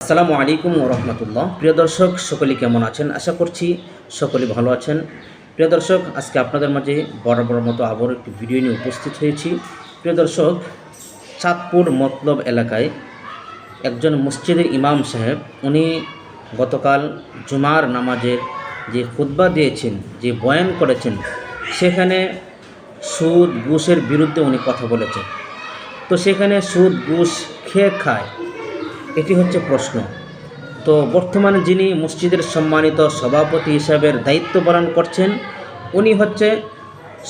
আসসালামু আলাইকুম ওয়া রাহমাতুল্লাহ। প্রিয় দর্শক, সকলে কেমন আছেন? আশা করছি সকলে ভালো আছেন। প্রিয় দর্শক, আজকে আপনাদের মাঝে বরাবর মতো আবারও একটি ভিডিও নিয়ে উপস্থিত হয়েছি। প্রিয় দর্শক, চাঁদপুর মতলব এলাকায় একজন মসজিদের ইমাম সাহেব, উনি গতকাল জুমার নামাজের যে খুতবা দিয়েছেন, যে বয়ান করেছেন, সেখানে সুদ ঘুষের বিরুদ্ধে উনি কথা বলেছেন। তো সেখানে সুদ ঘুষ খেয়ে খায়, এটি হচ্ছে প্রশ্ন। তো বর্তমানে যিনি মসজিদের সম্মানিত সভাপতি হিসাবের দায়িত্ব পালন করছেন, উনি হচ্ছে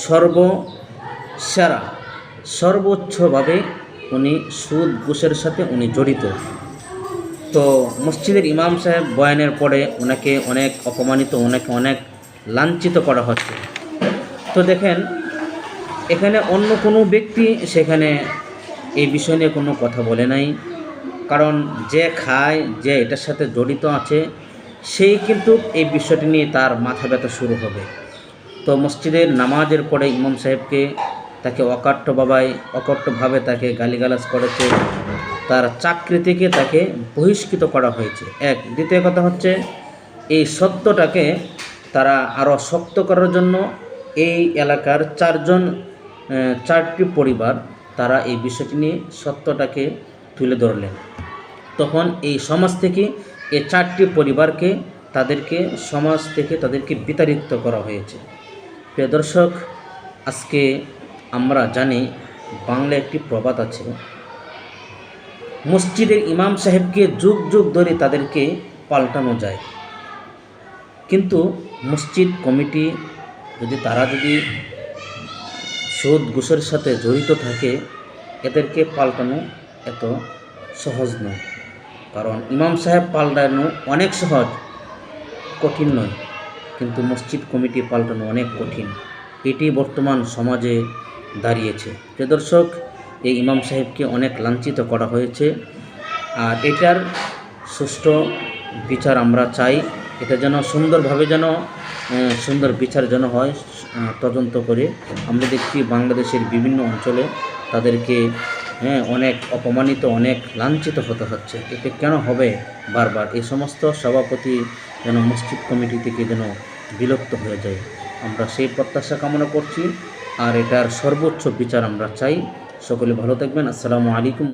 সর্বসেরা, সর্বোচ্চভাবে উনি সুদ ঘুষের সাথে উনি জড়িত। তো মসজিদের ইমাম সাহেব বয়ানের পরে ওনাকে অনেক অপমানিত, ওনাকে অনেক লাঞ্ছিত করা হচ্ছে। তো দেখেন, এখানে অন্য কোনো ব্যক্তি সেখানে এই বিষয় নিয়ে কোনো কথা বলে নাই, কারণ যে খায়, যে এটার সাথে জড়িত আছে, সেই কিন্তু এই বিষয়টি নিয়ে তার মাথা ব্যথা শুরু হবে। তো মসজিদের নামাজের পরে ইমাম সাহেবকে তাকে অকট্টভাবে তাকে গালিগালাজ করেছে, তার চাকরি থেকে তাকে বহিষ্কৃত করা হয়েছে। দ্বিতীয় কথা হচ্ছে, এই সত্যটাকে তারা আরও শক্ত করার জন্য এই এলাকার চারটি পরিবার তারা এই বিষয়টি নিয়ে সত্যটাকে তুলে ধরলেন। তখন এই সমাজ থেকে এই চারটি পরিবারকে সমাজ থেকে তাদেরকে বিতাড়িত করা হয়েছে। প্রিয় দর্শক, আজকে আমরা জানি বাংলা একটি প্রবাদ আছে, মসজিদের ইমাম সাহেবকে যুগ যুগ ধরে তাদেরকে পাল্টানো যায়, কিন্তু মসজিদ কমিটি তারা যদি সুদ ঘুষের সাথে জড়িত থাকে, এদেরকে পাল্টানো এত সহজ নয়। কারণ ইমাম সাহেব পাল্টানো অনেক সহজ, কঠিন নয়, কিন্তু মসজিদ কমিটি পাল্টানো অনেক কঠিন। এটি বর্তমান সমাজে দাঁড়িয়েছে। প্রিয় দর্শক, এই ইমাম সাহেবকে অনেক লাঞ্ছিত করা হয়েছে, আর এটার সুষ্ঠু বিচার আমরা চাই। এটা যেন সুন্দরভাবে সুন্দর বিচার যেন হয়, তদন্ত করে। আমরা দেখছি বাংলাদেশের বিভিন্ন অঞ্চলে তাদেরকে অনেক অপমানিত, অনেক লাঞ্ছিত হতে হচ্ছে। এতে কেন হবে বারবার? এই সমস্ত সভাপতি যেন মসজিদ কমিটি থেকে বিলুপ্ত হয়ে যায়, আমরা সেই প্রত্যাশা কামনা করছি। আর এটার সর্বোচ্চ বিচার আমরা চাই। সকলে ভালো থাকবেন। আসসালামু আলাইকুম।